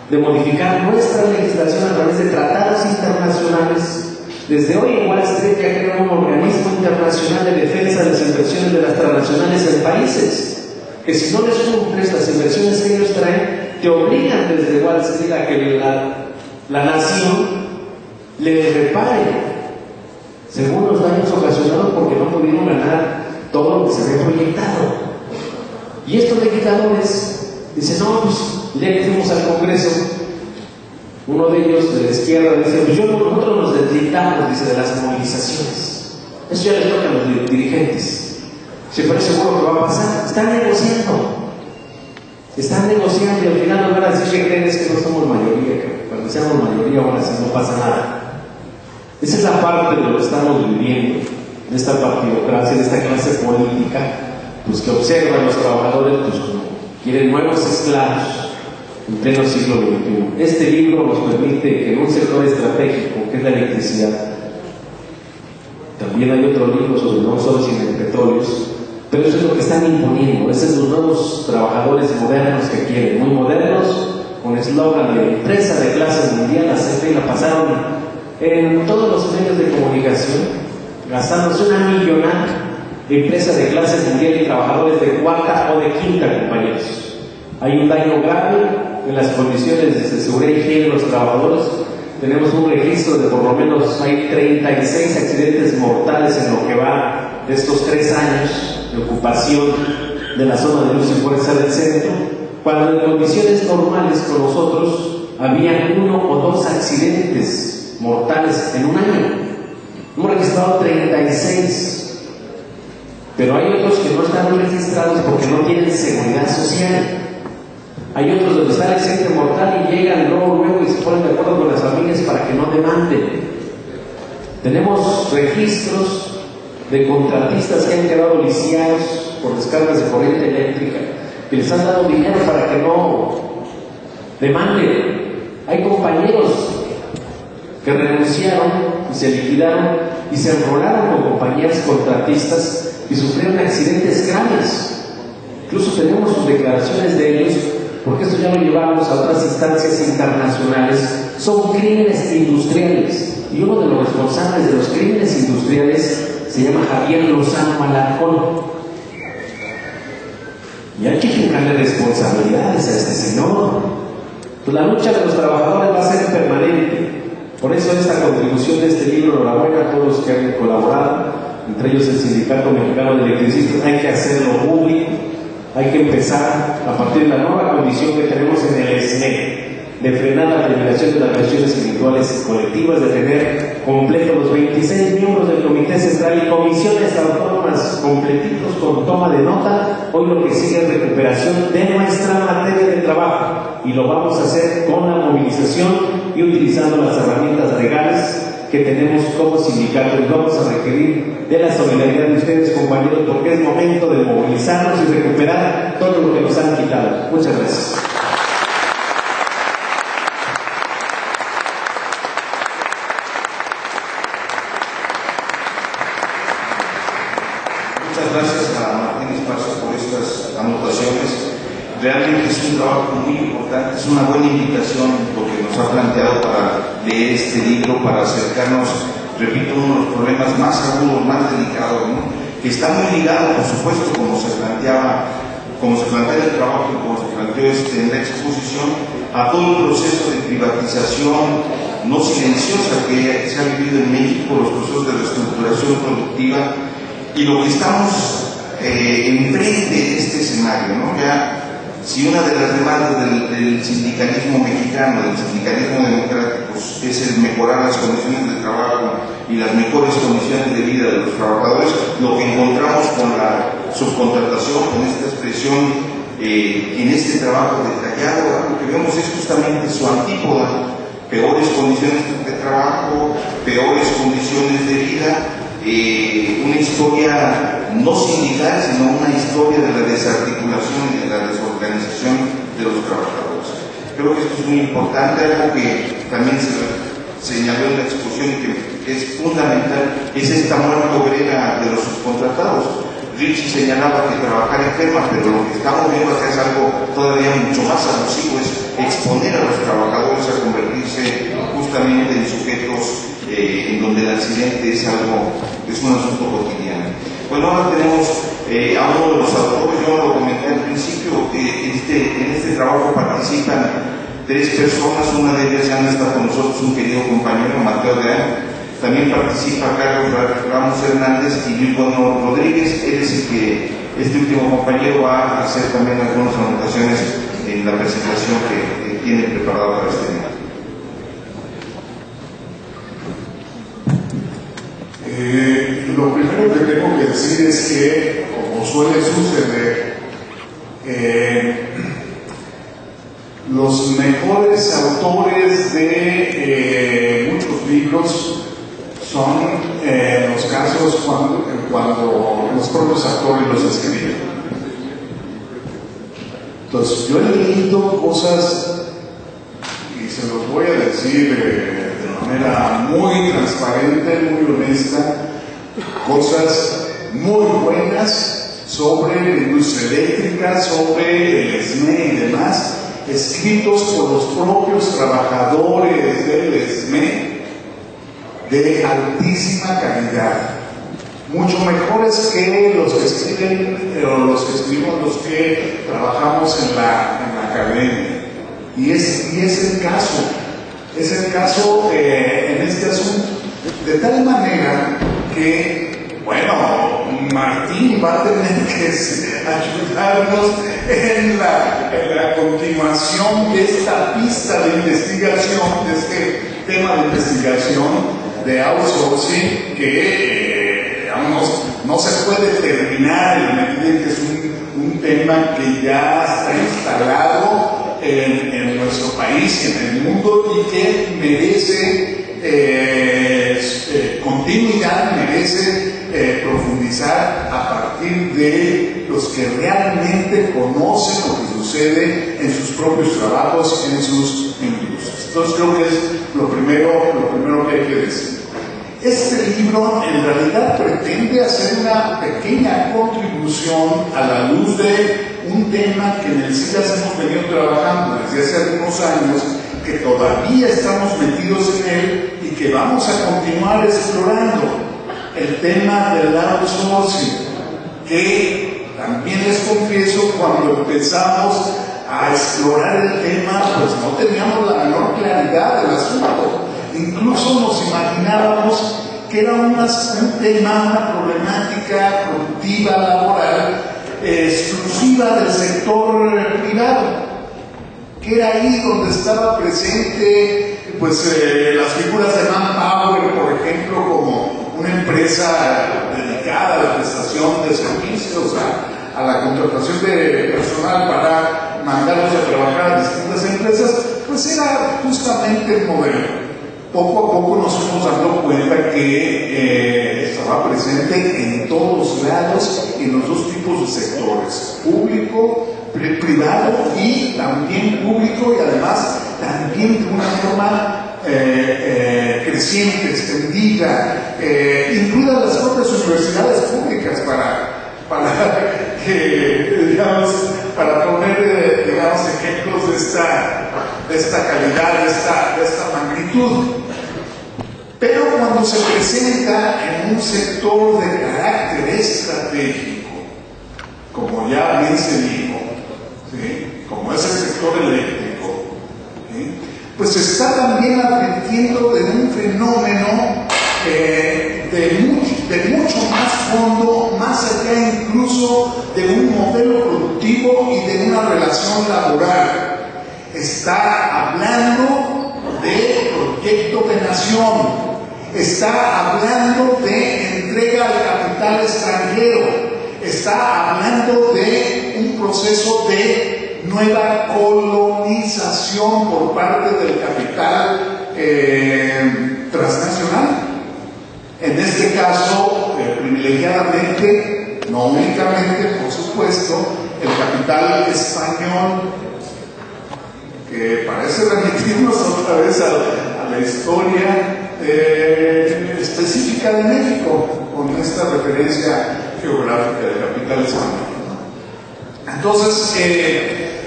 de modificar nuestra legislación a través de tratados internacionales? Desde hoy en Wall Street ya crea un organismo internacional de defensa de las inversiones de las transnacionales en países, que si no les cumples las inversiones que ellos traen, te obligan desde Wall Street a que la nación le repare según los daños ocasionados porque no pudieron ganar todo lo que se había proyectado. Y estos legisladores dicen, no, pues ya que fuimos al Congreso, uno de ellos de la izquierda dice, pues nosotros nos deslindamos, dice, de las movilizaciones. Eso ya les toca a los dirigentes. Se parece seguro que va a pasar. Están negociando y al final nos van a decir que creen es que no somos mayoría, que cuando seamos mayoría ahora sí no pasa nada. Esa es la parte de lo que estamos viviendo, de esta partidocracia, de esta clase política, pues que observan los trabajadores, pues como quieren nuevos esclavos en pleno siglo XXI. Este libro nos permite que en un sector estratégico, que es la electricidad, también hay otro libro sobre no solo sin el petróleos, pero eso es lo que están imponiendo. Esos son los nuevos trabajadores modernos que quieren, muy modernos, con eslogan de empresa de clase mundial. La CFE la pasaron en todos los medios de comunicación, gastándose una millonada, empresa de clase mundial y trabajadores de cuarta o de quinta, compañeros. Hay un daño grave en las condiciones de seguridad y higiene de los trabajadores, tenemos un registro de por lo menos hay 36 accidentes mortales en lo que va de estos 3 años de ocupación de la zona de luz y fuerza del centro, cuando en condiciones normales con nosotros había 1 o 2 accidentes mortales en un año. Hemos registrado 36, pero hay otros que no están registrados porque no tienen seguridad social. Hay otros donde está el accidente mortal y llegan luego y se ponen de acuerdo con las familias para que no demanden. Tenemos registros de contratistas que han quedado lisiados por descargas de corriente eléctrica, que les han dado dinero para que no demanden. Hay compañeros que renunciaron y se liquidaron y se enrolaron con compañías contratistas y sufrieron accidentes graves. Incluso tenemos sus declaraciones de ellos, porque esto ya lo llevamos a otras instancias internacionales. Son crímenes industriales, y uno de los responsables de los crímenes industriales se llama Javier Lozano Alarcón, y hay que fijarle responsabilidades a este señor. Pues la lucha de los trabajadores va a ser permanente. Por eso esta contribución de este libro, enhorabuena a todos los que han colaborado, entre ellos el Sindicato Mexicano de Electricistas. Hay que hacerlo público, hay que empezar a partir de la nueva condición que tenemos en el SNE, de frenar la terminación de las relaciones individuales y colectivas, de tener completos los 26 miembros del Comité Central y comisiones autónomas completitos con toma de nota. Hoy lo que sigue es recuperación de nuestra materia de trabajo, y lo vamos a hacer con la movilización y utilizando las herramientas legales que tenemos como sindicato, y vamos a requerir de la solidaridad de ustedes, compañeros, porque es momento de movilizarnos y recuperar todo lo que nos han quitado. Muchas gracias. Muchas gracias a Martín Esparza por estas anotaciones. Realmente es un trabajo muy importante, es una buena invitación lo que nos ha planteado para leer este libro, para acercarnos, repito, uno de los problemas más agudos, más delicados, ¿no? Que está muy ligado, por supuesto, como se plantea el trabajo y como se planteó en la exposición, a todo el proceso de privatización no silenciosa que se ha vivido en México, los procesos de reestructuración productiva, y lo que estamos enfrente de este escenario, ¿no? Ya, si una de las demandas del sindicalismo mexicano, del sindicalismo democrático, es el mejorar las condiciones de trabajo y las mejores condiciones de vida de los trabajadores, lo que encontramos con la subcontratación, con esta expresión, en este trabajo detallado, lo que vemos es justamente su antípoda: peores condiciones de trabajo, peores condiciones de vida, una historia no sindical, sino una historia de la desarticulación y de la desorganización de los trabajadores. Creo que esto es muy importante. Algo que también se señaló en la exposición y que es fundamental es esta muerte obrera de los subcontratados. Richie señalaba que trabajar enferma, pero lo que estamos viendo acá es algo todavía mucho más abusivo, es exponer a los trabajadores a convertirse justamente en sujetos en donde el accidente es un asunto cotidiano. Bueno, ahora tenemos a uno de los autores, yo lo comenté al principio, en este trabajo participan 3 personas, una de ellas ya no está con nosotros, un querido compañero, Mateo Deán. También participa Carlos Ramos Hernández y Luis Bueno Rodríguez. Él es el que, este último compañero, va a hacer también algunas anotaciones en la presentación que tiene preparada para este día. Lo primero que tengo que decir es que, como suele suceder, los mejores autores de muchos libros son los casos cuando los propios autores los escriben. Entonces, yo he leído cosas, y se los voy a decir de manera muy transparente, muy honesta, cosas muy buenas sobre la industria eléctrica, sobre el SME y demás, escritos por los propios trabajadores del SME, de altísima calidad, mucho mejores que los que escriben o los que escribimos los que trabajamos en la academia. Y es el caso. Es el caso en este asunto. De tal manera que, bueno, Martín va a tener que ayudarnos en la continuación de esta pista de investigación, de este tema de investigación de outsourcing que digamos, no se puede terminar en la medida en que es un tema que ya está instalado en nuestro país y en el mundo y que merece continuidad, merece profundizar a partir de los que realmente conocen lo que sucede en sus propios trabajos, en sus industrias. Entonces creo que es lo primero que hay que decir. Este libro en realidad pretende hacer una pequeña contribución a la luz de un tema que en el CIDAS hemos venido trabajando desde hace algunos años, que todavía estamos metidos en él y que vamos a continuar explorando, el tema del outsourcing, que también les confieso, cuando empezamos a explorar el tema, pues no teníamos la menor claridad del asunto. Incluso nos imaginábamos que era un tema, una problemática productiva, laboral, exclusiva del sector privado, que era ahí donde estaba presente pues, las figuras de Manpower, por ejemplo, como una empresa dedicada a la prestación de servicios, a la contratación de personal para mandarlos a trabajar a distintas empresas, pues era justamente el modelo. Poco a poco nos fuimos dando cuenta que estaba presente en todos lados, en los dos tipos de sectores, público, privado y también público, y además también de una forma creciente, extendida, incluidas las propias universidades públicas para que, digamos, para poner, digamos, ejemplos de esta calidad, de esta magnitud. Pero cuando se presenta en un sector de carácter estratégico, como ya bien se dijo, ¿sí?, como es el sector eléctrico, ¿sí?, pues se está también advirtiendo de un fenómeno de mucho más fondo, más allá incluso de un modelo productivo y de una relación laboral. Está hablando de proyecto de nación, está hablando de entrega de capital extranjero, está hablando de un proceso de nueva colonización por parte del capital transnacional. En este caso, privilegiadamente, no únicamente, por supuesto, el capital español, que parece remitirnos otra vez a la historia específica de México, con esta referencia geográfica del capital español. Entonces,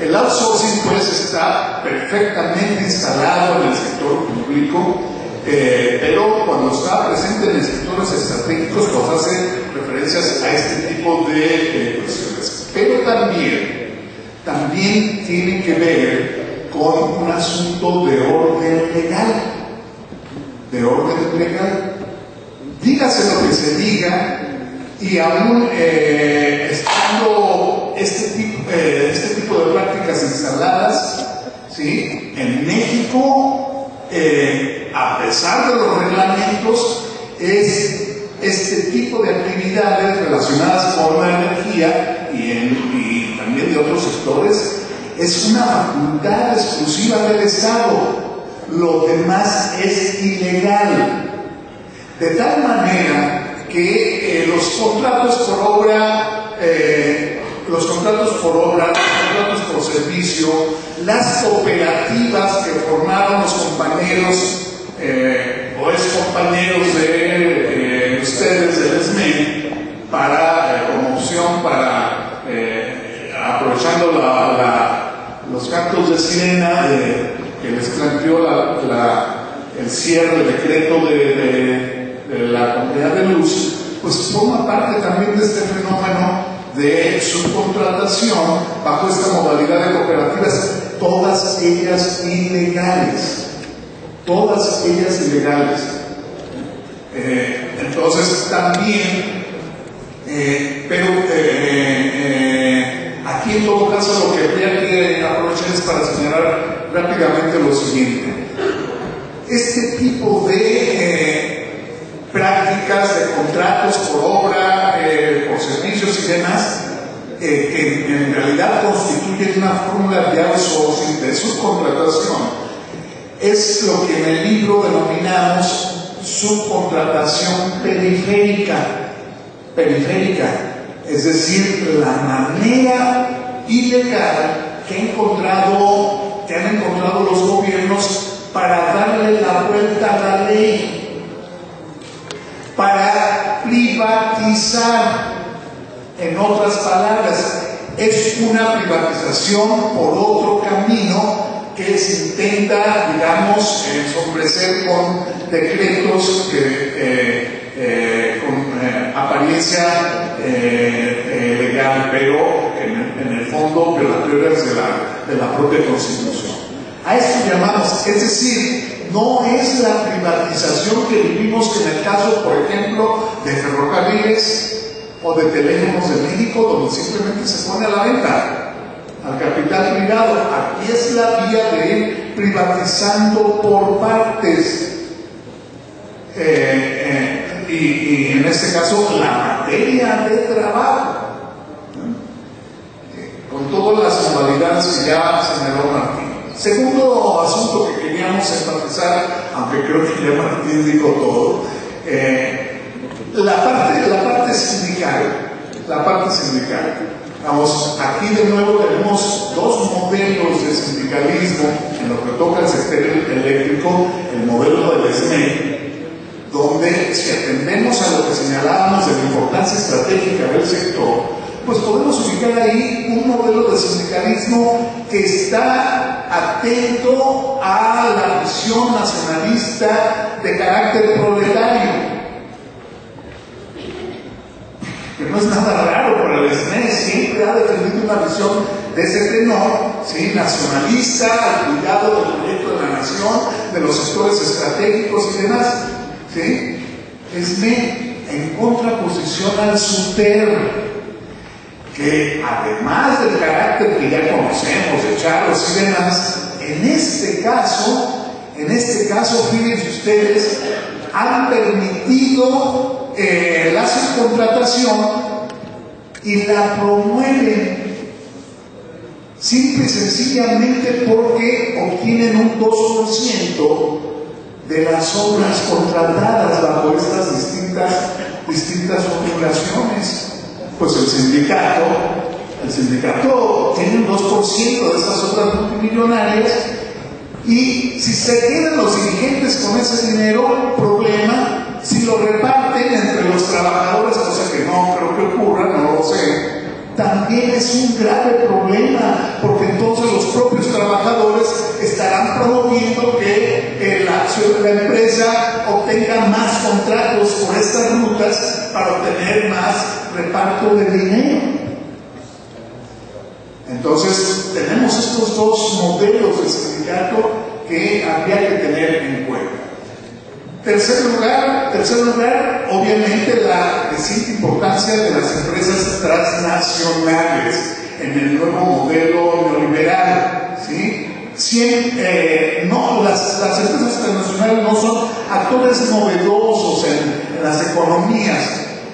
el outsourcing pues está perfectamente instalado en el sector público, pero cuando está presente en sectores estratégicos, pues hace referencias a este tipo de cuestiones. Pero también tiene que ver con un asunto de orden legal. Dígase lo que se diga, y aún estando este tipo de prácticas instaladas, ¿sí?, en México, a pesar de los reglamentos, este tipo de actividades relacionadas con la energía y también de otros sectores es una facultad exclusiva del Estado. Lo demás es ilegal. De tal manera que los contratos por obra, los contratos por servicio, las cooperativas que formaron los compañeros o excompañeros de ustedes del SME como opción para, aprovechando los cantos de sirena que les planteó el cierre, el decreto de la Compañía de Luz, pues forma parte también de este fenómeno de subcontratación bajo esta modalidad de cooperativas, todas ellas ilegales. todas ellas ilegales. Entonces también, aquí en todo caso lo que habría que aprovechar es para señalar rápidamente lo siguiente. Este tipo de prácticas, de contratos por obra, por servicios y demás, que en realidad constituyen una fórmula de outsourcing, de subcontratación, es lo que en el libro denominamos subcontratación periférica, es decir, la manera ilegal que han encontrado los gobiernos para darle la vuelta a la ley, para privatizar. En otras palabras, es una privatización por otro camino que se intenta, digamos, ensombrecer con decretos con apariencia legal, pero en el fondo violatorias de la propia Constitución. A esto llamamos, es decir, no es la privatización que vivimos en el caso, por ejemplo, de ferrocarriles o de Teléfonos de México, donde simplemente se pone a la venta al capital privado. Aquí es la vía de ir privatizando por partes, y en este caso la materia de trabajo, con todas las modalidades que ya señaló Martín. Segundo asunto que queríamos enfatizar, aunque creo que ya Martín dijo todo, la parte sindical. Vamos, aquí de nuevo tenemos dos modelos de sindicalismo en lo que toca al sector eléctrico: el modelo del SME, donde si atendemos a lo que señalábamos de la importancia estratégica del sector, pues podemos ubicar ahí un modelo de sindicalismo que está atento a la visión nacionalista de carácter proletario. Que no es nada raro para el SME, siempre ha defendido una visión de ese tenor, ¿sí?, nacionalista, al cuidado del proyecto de la nación, de los sectores estratégicos y demás, ¿sí? SME en contraposición al SUTER, que además del carácter que ya conocemos de charros y demás, en este caso, fíjense ustedes, han permitido la subcontratación y la promueven simple y sencillamente porque obtienen un 2% de las obras contratadas bajo estas distintas formulaciones. Pues el sindicato tiene un 2% de esas obras multimillonarias, y si se quedan los dirigentes con ese dinero, problema. Si lo reparten entre los trabajadores, cosa que no creo que ocurra, no lo sé, también es un grave problema, porque entonces los propios trabajadores estarán promoviendo que la empresa obtenga más contratos por estas rutas para obtener más reparto de dinero. Entonces tenemos estos dos modelos de sindicato que habría que tener en cuenta. Tercer lugar, obviamente la creciente importancia de las empresas transnacionales en el nuevo modelo neoliberal, ¿sí? Las empresas transnacionales no son actores novedosos en las economías,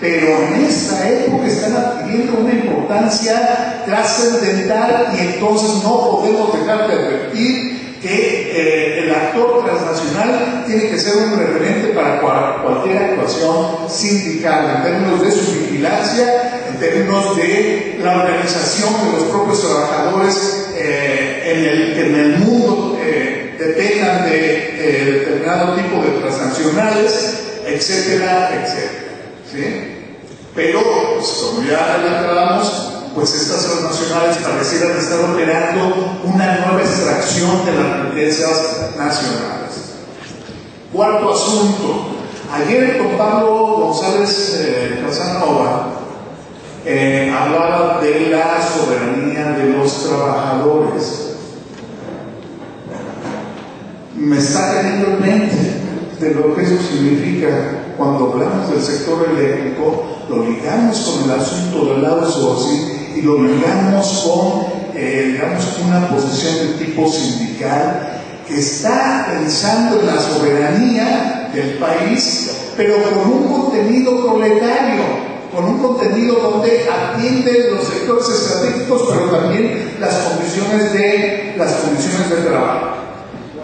pero en esta época están adquiriendo una importancia trascendental, y entonces no podemos dejar de advertir que el actor transnacional tiene que ser un referente para cualquier actuación sindical, en términos de su vigilancia, en términos de la organización de los propios trabajadores, que en el mundo dependan de determinado tipo de transnacionales, etcétera, etcétera, ¿sí? Pero, pues, como ya aclaramos, pues estas transnacionales parecieran estar operando una nueva extracción de las riquezas nacionales. Cuarto asunto. Ayer don Pablo González Casanova hablaba de la soberanía de los trabajadores. me está cayendo el 20 de lo que eso significa. Cuando hablamos del sector eléctrico, lo ligamos con el asunto del outsourcing y lo ligamos con, digamos, una posición de tipo sindical que está pensando en la soberanía del país, pero con un contenido proletario, con un contenido donde atiende los sectores estratégicos, pero también las condiciones de trabajo.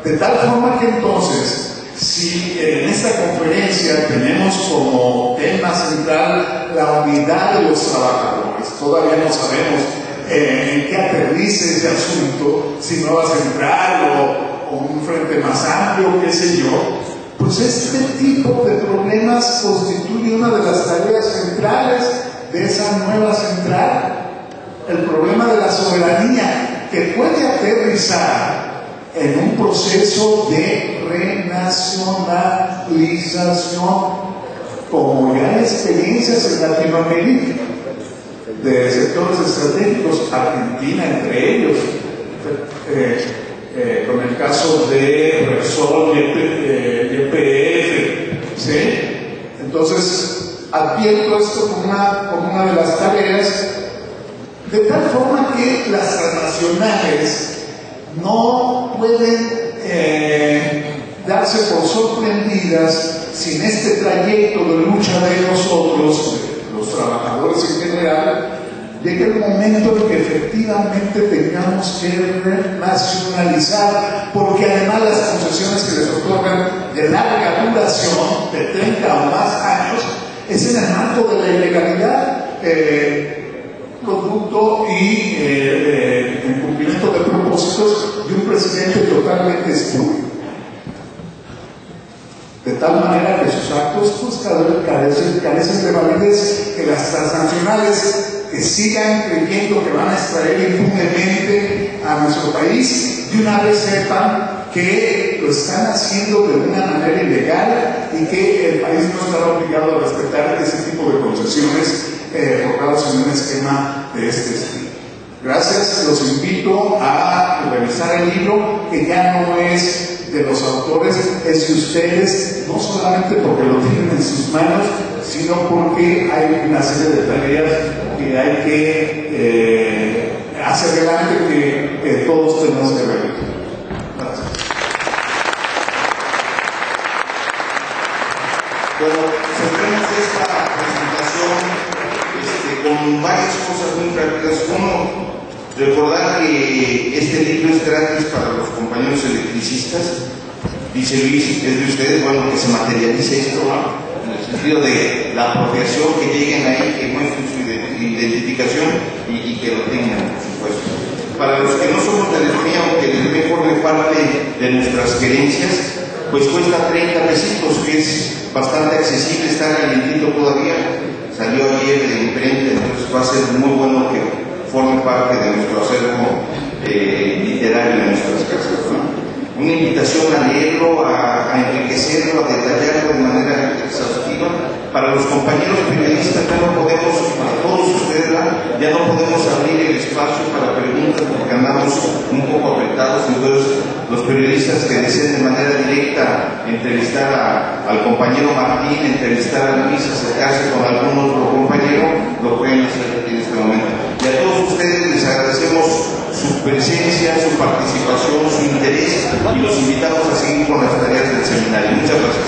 De tal forma que entonces, si en esta conferencia tenemos como tema central la unidad de los trabajadores, todavía no sabemos en qué aterrice ese asunto, si nueva central o un frente más amplio, qué sé yo, pues este tipo de problemas constituye una de las tareas centrales de esa nueva central. El problema de la soberanía, que puede aterrizar en un proceso de renacionalización, como ya hay experiencias en Latinoamérica, de sectores estratégicos, Argentina entre ellos, con el caso de Repsol, YPF, ¿sí? Entonces, advierto esto como una de las tareas, de tal forma que las transnacionales no pueden darse por sorprendidas si en este trayecto de lucha de nosotros, los trabajadores en general, llega el momento en que efectivamente tengamos que renacionalizar, porque además las concesiones que les otorgan de larga duración, de 30 o más años, es en el marco de la ilegalidad, producto y en cumplimiento de propósitos de un presidente totalmente espurio. De tal manera que sus actos pues, carecen de validez, que las transnacionales que sigan creyendo que van a extraer impunemente a nuestro país, de una vez sepan que lo están haciendo de una manera ilegal y que el país no estará obligado a respetar ese tipo de concesiones forjados en un esquema de este estilo. Gracias, los invito a revisar el libro, que ya no es de los autores, es de ustedes, no solamente porque lo tienen en sus manos, sino porque hay una serie de tareas que hay que hacia adelante que todos tenemos que ver. Gracias. Bueno, cerremos esta presentación con varias cosas muy rápidas. Uno, recordar que este libro es gratis para los compañeros electricistas. Dice Luis, es de ustedes, bueno, que se materialice esto, ¿no? En el sentido de la apropiación, que lleguen ahí, que muestren su identificación y que lo tengan, por supuesto. Para los que no somos de economía, aunque el DEME forme parte de nuestras gerencias, pues cuesta 30 pesitos, que es bastante accesible, está calientito todavía. Salió ayer de imprenta, entonces va a ser muy bueno que forme parte de nuestro acervo literario en nuestras casas, ¿no? Una invitación a leerlo, a enriquecerlo, a detallarlo de manera exhaustiva. Para los compañeros periodistas ya no podemos, para todos ustedes, ya no podemos abrir el espacio para preguntas porque andamos un poco apretados. Entonces los periodistas que deseen de manera directa entrevistar al compañero Martín, entrevistar a Luis, acercarse con algún otro compañero, lo pueden hacer en este momento. Y a todos ustedes les agradecemos su presencia, su participación, su interés, y los invitamos a seguir con las tareas del seminario. Muchas gracias.